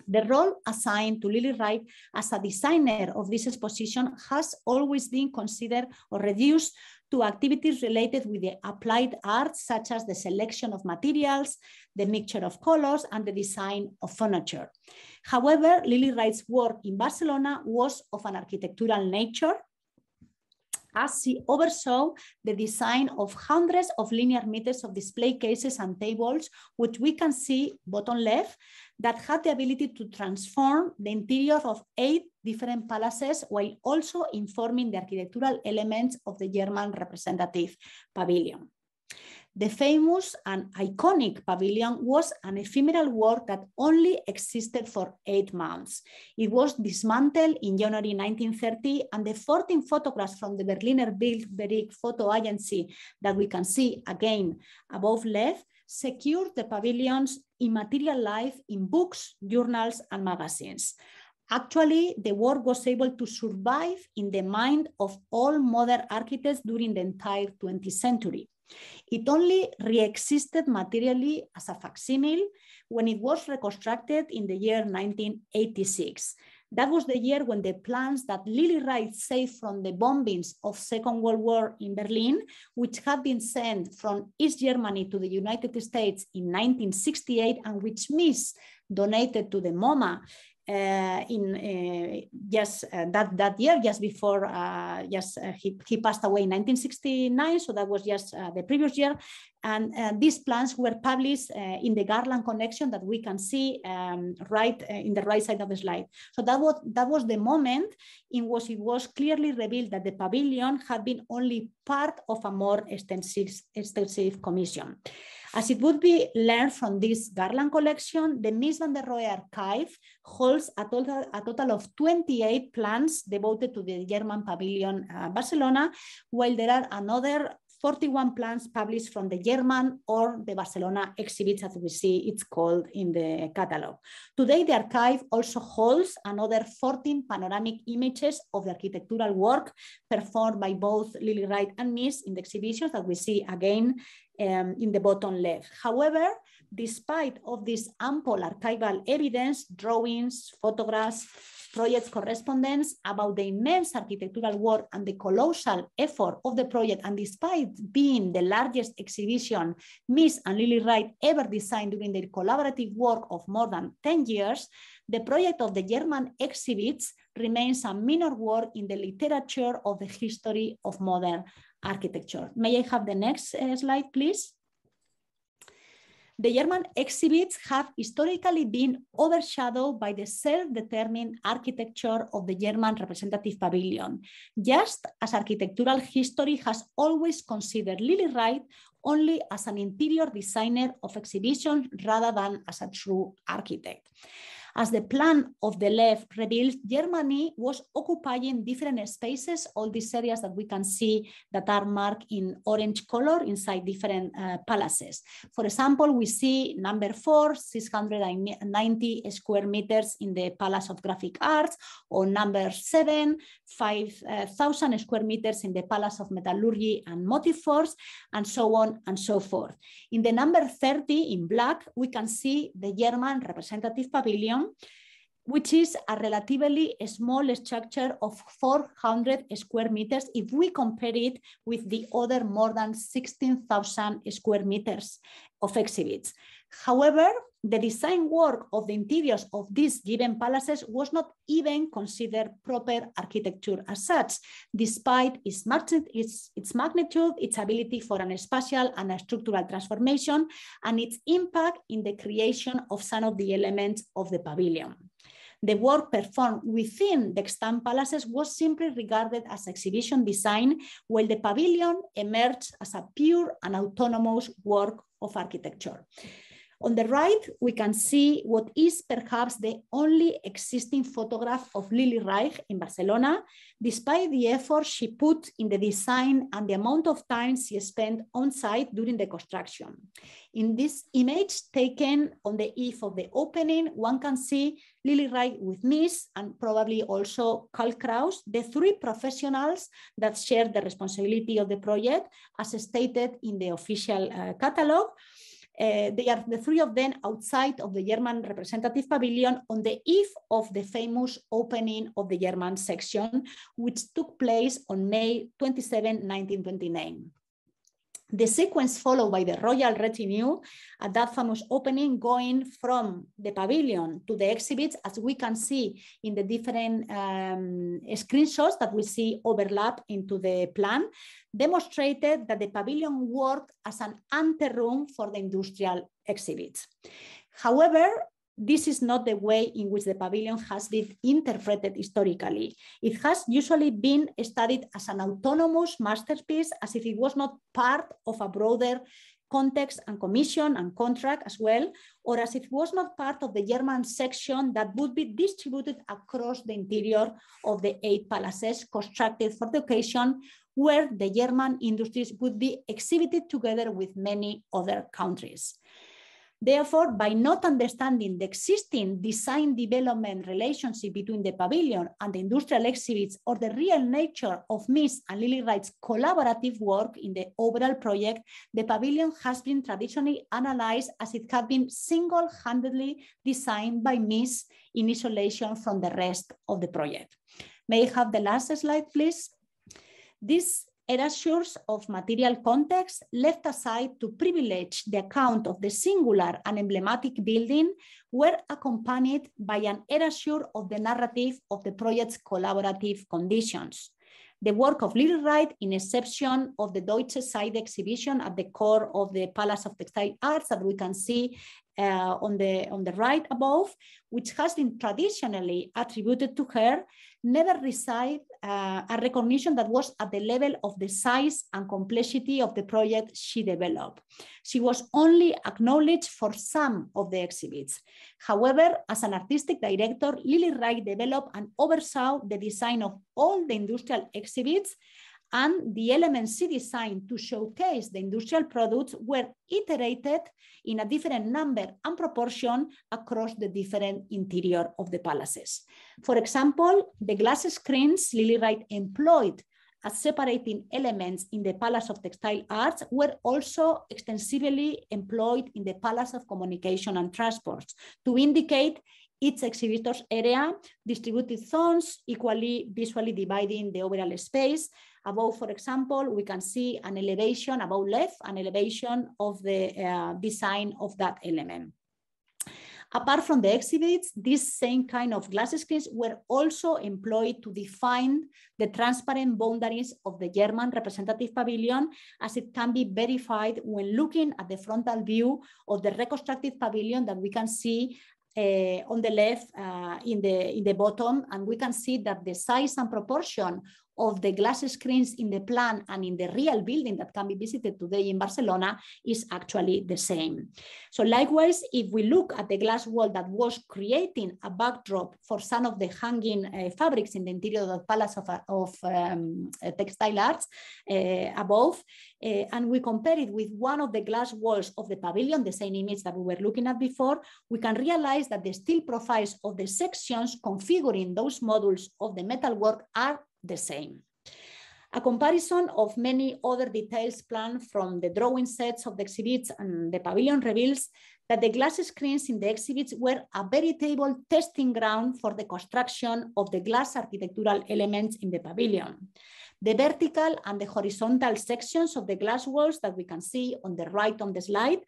The role assigned to Lilly Reich as a designer of this exposition has always been considered or reduced to activities related with the applied arts, such as the selection of materials, the mixture of colors, and the design of furniture. However, Lilly Reich's work in Barcelona was of an architectural nature, as she oversaw the design of hundreds of linear meters of display cases and tables, which we can see bottom left, that had the ability to transform the interior of 8 different palaces while also informing the architectural elements of the German representative pavilion. The famous and iconic pavilion was an ephemeral work that only existed for 8 months. It was dismantled in January 1930, and the 14 photographs from the Berliner Bildwerk photo agency that we can see again above left secured the pavilion's immaterial life in books, journals, and magazines. Actually, the work was able to survive in the mind of all modern architects during the entire 20th century. It only re-existed materially as a facsimile when it was reconstructed in the year 1986. That was the year when the plans that Lilly Reich saved from the bombings of Second World War in Berlin, which had been sent from East Germany to the United States in 1968 and which Mies donated to the MoMA that year, just before he passed away in 1969. So that was just the previous year. And these plans were published in the Garland collection that we can see right in the right side of the slide. So that was the moment in which it was clearly revealed that the pavilion had been only part of a more extensive commission. As it would be learned from this Garland collection, the Mies van der Rohe archive holds a total of 28 plans devoted to the German pavilion Barcelona, while there are another 41 plans published from the German or the Barcelona exhibits, as we see it's called in the catalog. Today, the archive also holds another 14 panoramic images of the architectural work performed by both Lilly, Reich and Mies in the exhibitions that we see again in the bottom left. However, despite of this ample archival evidence, drawings, photographs, project correspondence about the immense architectural work and the colossal effort of the project, and despite being the largest exhibition Mies and Lilly Reich ever designed during their collaborative work of more than 10 years, the project of the German exhibits remains a minor work in the literature of the history of modern architecture. May I have the next slide, please? The German exhibits have historically been overshadowed by the self-determined architecture of the German representative pavilion, just as architectural history has always considered Lilly Reich only as an interior designer of exhibitions rather than as a true architect. As the plan of the left reveals, Germany was occupying different spaces, all these areas that we can see that are marked in orange color inside different palaces. For example, we see number 4, 690 square meters in the Palace of Graphic Arts, or number 7, 5,000 square meters in the Palace of Metallurgy and Motive Force, and so on and so forth. In the number 30 in black, we can see the German representative pavilion, which is a relatively small structure of 400 square meters if we compare it with the other more than 16,000 square meters of exhibits. However, the design work of the interiors of these given palaces was not even considered proper architecture as such, despite its magnitude, its ability for an spatial and a structural transformation, and its impact in the creation of some of the elements of the pavilion. The work performed within the extant palaces was simply regarded as exhibition design, while the pavilion emerged as a pure and autonomous work of architecture. On the right, we can see what is perhaps the only existing photograph of Lilly Reich in Barcelona, despite the effort she put in the design and the amount of time she spent on site during the construction. In this image taken on the eve of the opening, one can see Lilly Reich with Mies and probably also Karl Kraus, the 3 professionals that share the responsibility of the project, as stated in the official catalog. They are the 3 of them outside of the German representative pavilion on the eve of the famous opening of the German section, which took place on May 27, 1929. The sequence followed by the royal retinue at that famous opening, going from the pavilion to the exhibits, as we can see in the different screenshots that we see overlap into the plan, demonstrated that the pavilion worked as an anteroom for the industrial exhibits. However, this is not the way in which the pavilion has been interpreted historically. It has usually been studied as an autonomous masterpiece, as if it was not part of a broader context and commission and contract as well, or as it was not part of the German section that would be distributed across the interior of the 8 palaces constructed for the occasion, where the German industries would be exhibited together with many other countries. Therefore, by not understanding the existing design development relationship between the pavilion and the industrial exhibits, or the real nature of Mies and Lilly Reich's collaborative work in the overall project, the pavilion has been traditionally analyzed as it had been single-handedly designed by Mies in isolation from the rest of the project. May I have the last slide, please? This erasures of material context left aside to privilege the account of the singular and emblematic building were accompanied by an erasure of the narrative of the project's collaborative conditions. The work of Lilly Reich, in exception of the Deutsche Side exhibition at the core of the Palace of Textile Arts that we can see on the right above, which has been traditionally attributed to her, never received a recognition that was at the level of the size and complexity of the project she developed. She was only acknowledged for some of the exhibits. However, as an artistic director, Lilly Reich developed and oversaw the design of all the industrial exhibits, and the elements she designed to showcase the industrial products were iterated in a different number and proportion across the different interior of the palaces. For example, the glass screens Lilly Reich employed as separating elements in the Palace of Textile Arts were also extensively employed in the Palace of Communication and Transports to indicate each exhibitor's area, distributed zones equally visually dividing the overall space. Above, for example, we can see an elevation, above left, an elevation of the design of that element. Apart from the exhibits, these same kind of glass screens were also employed to define the transparent boundaries of the German representative pavilion, as it can be verified when looking at the frontal view of the reconstructed pavilion that we can see on the left in the bottom, and we can see that the size and proportion of the glass screens in the plan and in the real building that can be visited today in Barcelona is actually the same. So likewise, if we look at the glass wall that was creating a backdrop for some of the hanging fabrics in the interior of the Palace of Textile Arts above, and we compare it with one of the glass walls of the pavilion, the same image that we were looking at before, we can realize that the steel profiles of the sections configuring those modules of the metalwork are the same. A comparison of many other details planned from the drawing sets of the exhibits and the pavilion reveals that the glass screens in the exhibits were a veritable testing ground for the construction of the glass architectural elements in the pavilion. The vertical and the horizontal sections of the glass walls that we can see on the right on the slide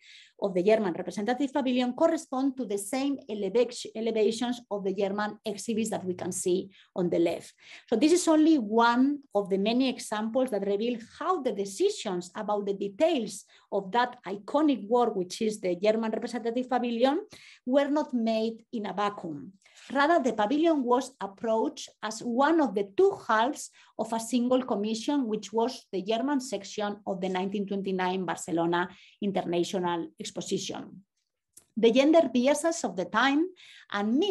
of the German representative pavilion correspond to the same elevations of the German exhibits that we can see on the left. So this is only one of the many examples that reveal how the decisions about the details of that iconic work, which is the German representative pavilion, were not made in a vacuum. Rather, the pavilion was approached as one of the two halves of a single commission, which was the German section of the 1929 Barcelona International Exposition. The gender biases of the time and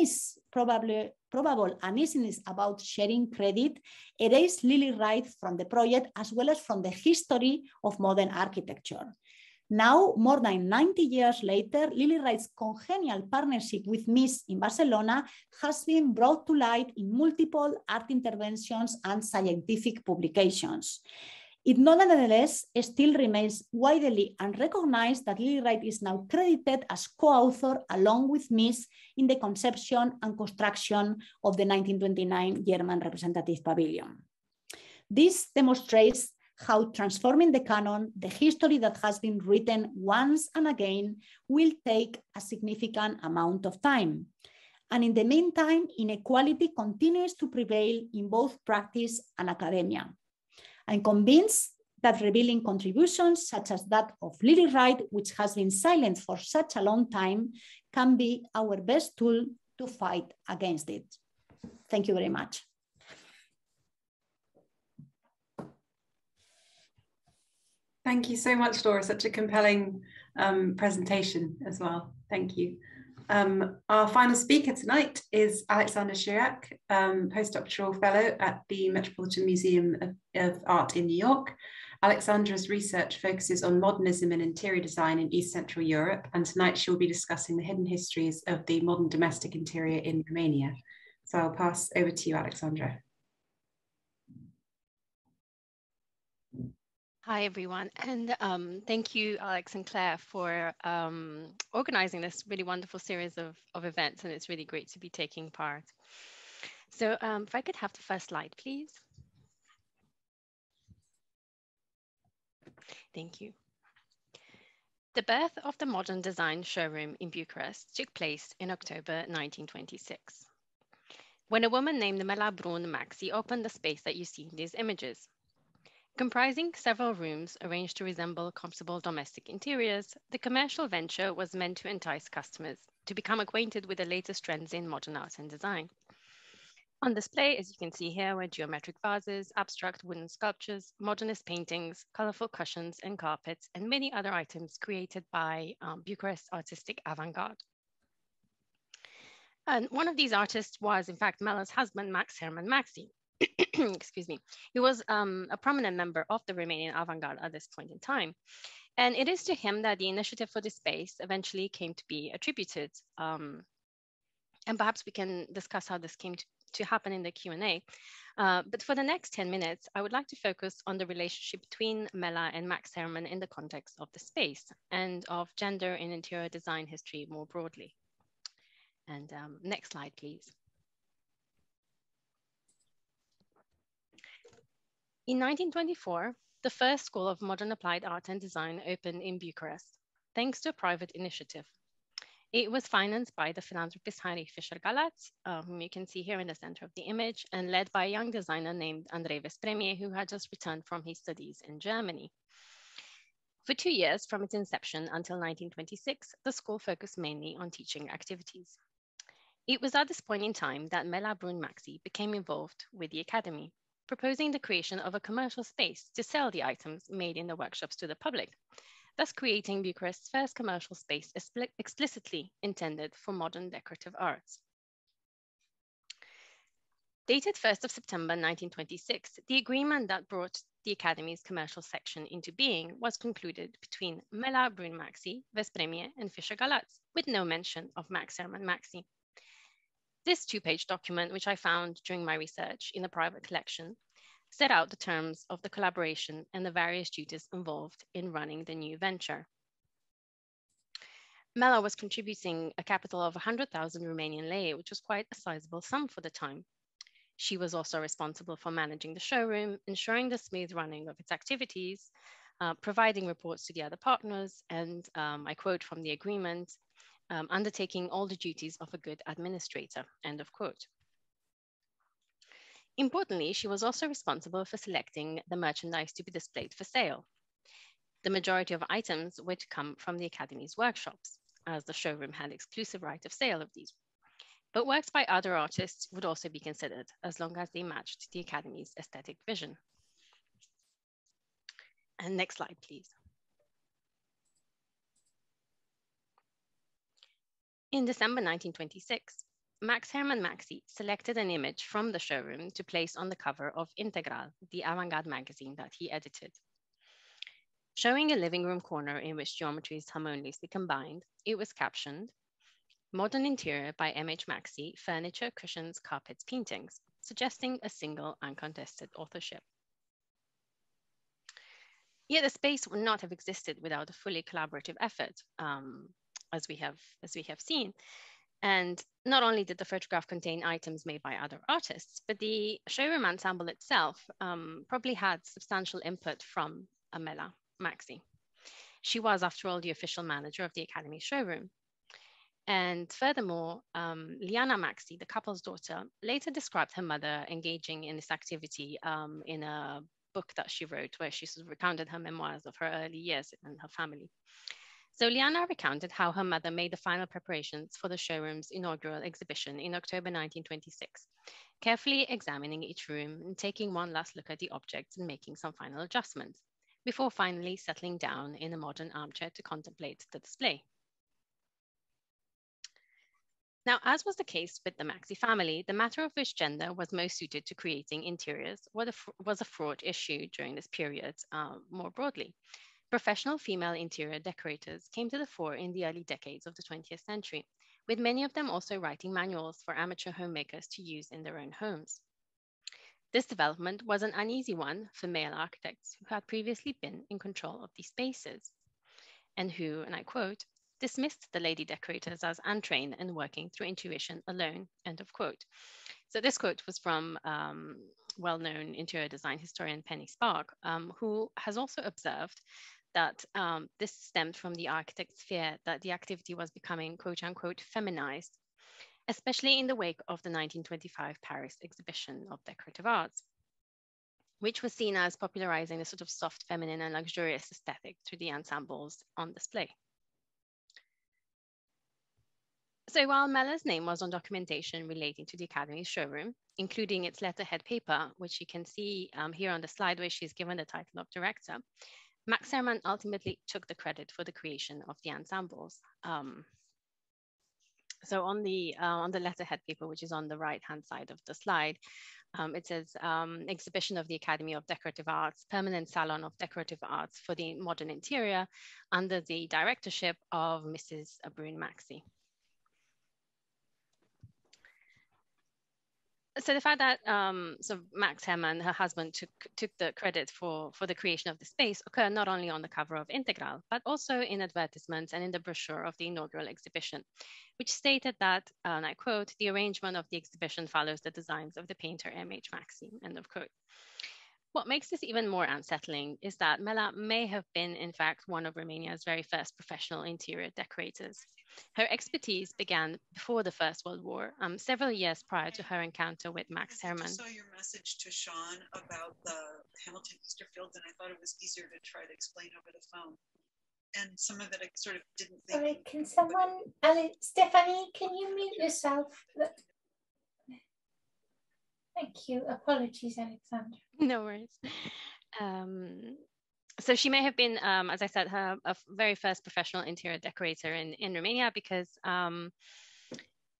probable uneasiness about sharing credit erased Lilly Reich from the project as well as from the history of modern architecture. Now, more than 90 years later, Lilly Reich's congenial partnership with Mies in Barcelona has been brought to light in multiple art interventions and scientific publications. It nonetheless still remains widely unrecognized that Lilly Reich is now credited as co-author along with Mies in the conception and construction of the 1929 German representative pavilion. This demonstrates how transforming the canon, the history that has been written once and again, will take a significant amount of time. And in the meantime, inequality continues to prevail in both practice and academia. I'm convinced that revealing contributions such as that of Lilly Reich, which has been silent for such a long time, can be our best tool to fight against it. Thank you very much. Thank you so much, Laura. Such a compelling presentation as well. Thank you. Our final speaker tonight is Alexandra Chiriac, postdoctoral fellow at the Metropolitan Museum of Art in New York. Alexandra's research focuses on modernism and interior design in East Central Europe, and tonight she'll be discussing the hidden histories of the modern domestic interior in Romania. So I'll pass over to you, Alexandra. Hi, everyone. And thank you, Alex and Claire, for organizing this really wonderful series of events. And it's really great to be taking part. So if I could have the first slide, please. Thank you. The birth of the modern design showroom in Bucharest took place in October 1926, when a woman named Mela Brun-Maxy opened the space that you see in these images. Comprising several rooms arranged to resemble comfortable domestic interiors, the commercial venture was meant to entice customers to become acquainted with the latest trends in modern art and design. On display, as you can see here, were geometric vases, abstract wooden sculptures, modernist paintings, colorful cushions and carpets, and many other items created by Bucharest's artistic avant-garde. And one of these artists was, in fact, Mela's husband, Max Herman Maxy. Excuse me. He was a prominent member of the Romanian avant-garde at this point in time. And it is to him that the initiative for this space eventually came to be attributed. And perhaps we can discuss how this came to happen in the Q&A. But for the next 10 minutes, I would like to focus on the relationship between Mela and Max Herman in the context of the space and of gender in interior design history more broadly. And next slide, please. In 1924, the first school of modern applied art and design opened in Bucharest, thanks to a private initiative. It was financed by the philanthropist Heinrich Fischer-Galatz, whom you can see here in the center of the image, and led by a young designer named Andrei Vespremie, who had just returned from his studies in Germany. For 2 years from its inception until 1926, the school focused mainly on teaching activities. It was at this point in time that Mela Brun-Maxy became involved with the academy, proposing the creation of a commercial space to sell the items made in the workshops to the public, thus creating Bucharest's first commercial space explicitly intended for modern decorative arts. Dated 1st of September 1926, the agreement that brought the Academy's commercial section into being was concluded between Mela Brun-Maxy, Vespremie, and Fischer-Galatz, with no mention of Max Herman Maxy. This 2-page document, which I found during my research in a private collection, set out the terms of the collaboration and the various duties involved in running the new venture. Mela was contributing a capital of 100,000 Romanian lei, which was quite a sizable sum for the time. She was also responsible for managing the showroom, ensuring the smooth running of its activities, providing reports to the other partners, and I quote from the agreement, undertaking all the duties of a good administrator, end of quote. Importantly, she was also responsible for selecting the merchandise to be displayed for sale. The majority of items were to come from the Academy's workshops, as the showroom had exclusive right of sale of these. But works by other artists would also be considered, as long as they matched the Academy's aesthetic vision. And next slide, please. In December 1926, Max Herman Maxy selected an image from the showroom to place on the cover of Integral, the avant-garde magazine that he edited. Showing a living room corner in which geometries harmoniously combined, it was captioned, "Modern interior by M.H. Maxy, furniture, cushions, carpets, paintings," suggesting a single uncontested authorship. Yet the space would not have existed without a fully collaborative effort, as we have seen. And not only did the photograph contain items made by other artists, but the showroom ensemble itself probably had substantial input from Mela Maxy. She was, after all, the official manager of the Academy showroom. And furthermore, Liana Maxy, the couple's daughter, later described her mother engaging in this activity in a book that she wrote, where she sort of recounted her memoirs of her early years and her family. So Liana recounted how her mother made the final preparations for the showroom's inaugural exhibition in October 1926, carefully examining each room and taking one last look at the objects and making some final adjustments, before finally settling down in a modern armchair to contemplate the display. Now, as was the case with the Maxy family, the matter of which gender was most suited to creating interiors was a fraught issue during this period more broadly. Professional female interior decorators came to the fore in the early decades of the 20th century, with many of them also writing manuals for amateur homemakers to use in their own homes. This development was an uneasy one for male architects who had previously been in control of these spaces, and who, and I quote, dismissed the lady decorators as untrained and working through intuition alone, end of quote. So this quote was from well-known interior design historian Penny Spark, who has also observed that this stemmed from the architect's fear that the activity was becoming quote unquote feminized, especially in the wake of the 1925 Paris exhibition of decorative arts, which was seen as popularizing a sort of soft, feminine and luxurious aesthetic through the ensembles on display. So while Mela's name was on documentation relating to the Academy's showroom, including its letterhead paper, which you can see here on the slide where she's given the title of director, Max Herrmann ultimately took the credit for the creation of the ensembles. So on the letterhead paper, which is on the right-hand side of the slide, it says exhibition of the Academy of Decorative Arts, permanent salon of decorative arts for the modern interior under the directorship of Mrs. Brun-Maxy. So the fact that Max Herrmann, her husband, took the credit for the creation of the space occurred not only on the cover of Integral, but also in advertisements and in the brochure of the inaugural exhibition, which stated that, and I quote, "The arrangement of the exhibition follows the designs of the painter M.H. Maxy," end of quote. What makes this even more unsettling is that Mela may have been, in fact, one of Romania's very first professional interior decorators. Her expertise began before the First World War, several years prior to her encounter with Max Herrmann. I saw your message to Sean about the Hamilton Easter Fields, and I thought it was easier to try to explain over the phone. And some of it I sort of didn't think. Sorry, can someone, Stephanie, can you mute yourself? Thank you. Apologies, Alexandra. No worries. So she may have been, as I said, a very first professional interior decorator in Romania, because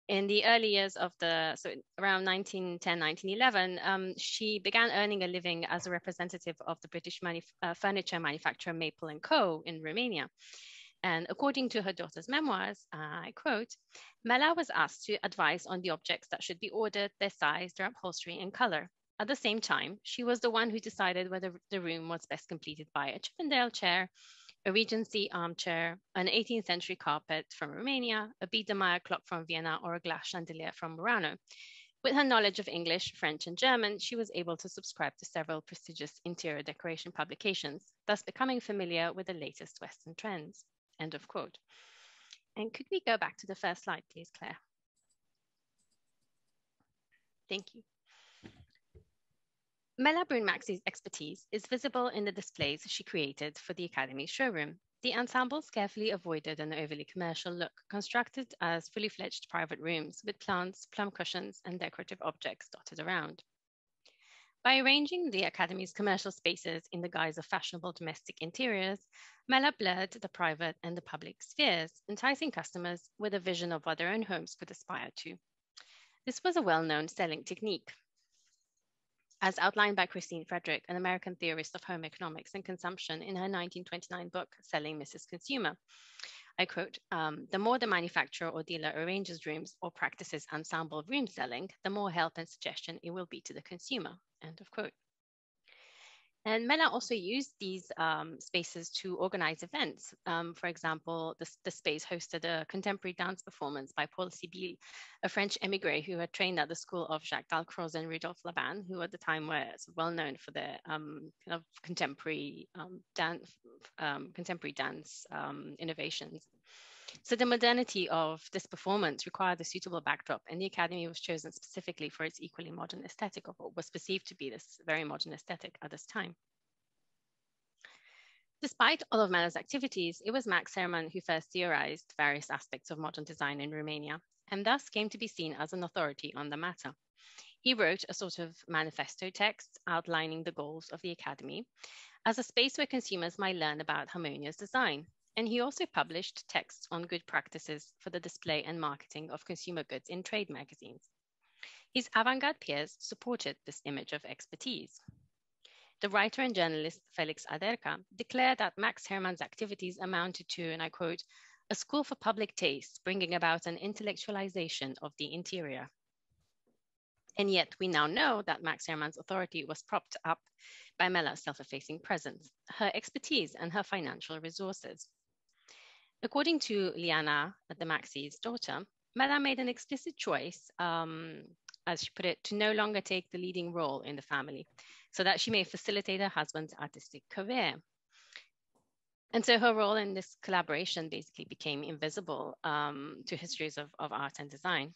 in the early years of so around 1910, 1911, she began earning a living as a representative of the British furniture manufacturer Maple & Co. in Romania. And according to her daughter's memoirs, I quote, "Mela was asked to advise on the objects that should be ordered, their size, their upholstery and color. At the same time, she was the one who decided whether the room was best completed by a Chippendale chair, a Regency armchair, an 18th century carpet from Romania, a Biedermeier clock from Vienna, or a glass chandelier from Murano. With her knowledge of English, French, and German, she was able to subscribe to several prestigious interior decoration publications, thus becoming familiar with the latest Western trends." End of quote. And could we go back to the first slide, please, Claire? Thank you. Mela Brun-Maxy's expertise is visible in the displays she created for the Academy's showroom. The ensembles carefully avoided an overly commercial look, constructed as fully fledged private rooms with plants, plum cushions, and decorative objects dotted around. By arranging the Academy's commercial spaces in the guise of fashionable domestic interiors, Mela blurred the private and the public spheres, enticing customers with a vision of what their own homes could aspire to. This was a well-known selling technique. As outlined by Christine Frederick, an American theorist of home economics and consumption, in her 1929 book, Selling Mrs. Consumer, I quote, "The more the manufacturer or dealer arranges rooms or practices ensemble room selling, the more help and suggestion it will be to the consumer," end of quote. And Mela also used these spaces to organize events. For example, the space hosted a contemporary dance performance by Paul Sibyl, a French emigre who had trained at the school of Jacques Dalcroze and Rudolf Laban, who at the time were well known for their kind of contemporary dance innovations. So the modernity of this performance required a suitable backdrop, and the Academy was chosen specifically for its equally modern aesthetic, of what was perceived to be this very modern aesthetic at this time. Despite all of Mela's activities, it was Max Herrmann who first theorized various aspects of modern design in Romania, and thus came to be seen as an authority on the matter. He wrote a sort of manifesto text outlining the goals of the Academy as a space where consumers might learn about harmonious design. And he also published texts on good practices for the display and marketing of consumer goods in trade magazines. His avant-garde peers supported this image of expertise. The writer and journalist Felix Aderca declared that Max Herrmann's activities amounted to, and I quote, "a school for public taste, bringing about an intellectualization of the interior." And yet we now know that Max Herrmann's authority was propped up by Mela's self-effacing presence, her expertise, and her financial resources. According to Liana, the Maxy's daughter, Mela made an explicit choice, as she put it, to no longer take the leading role in the family, so that she may facilitate her husband's artistic career. And so her role in this collaboration basically became invisible to histories of art and design.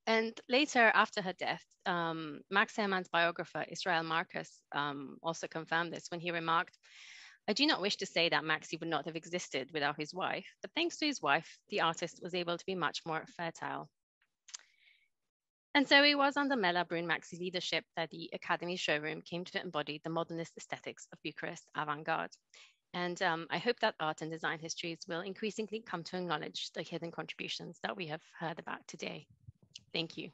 And later, after her death, Max Ehrmann's biographer, Israel Marcus, also confirmed this when he remarked, "I do not wish to say that Maxi would not have existed without his wife, but thanks to his wife, the artist was able to be much more fertile." And so it was under Mela Brun-Maxy's leadership that the Academy showroom came to embody the modernist aesthetics of Bucharest avant-garde. And I hope that art and design histories will increasingly come to acknowledge the hidden contributions that we have heard about today. Thank you.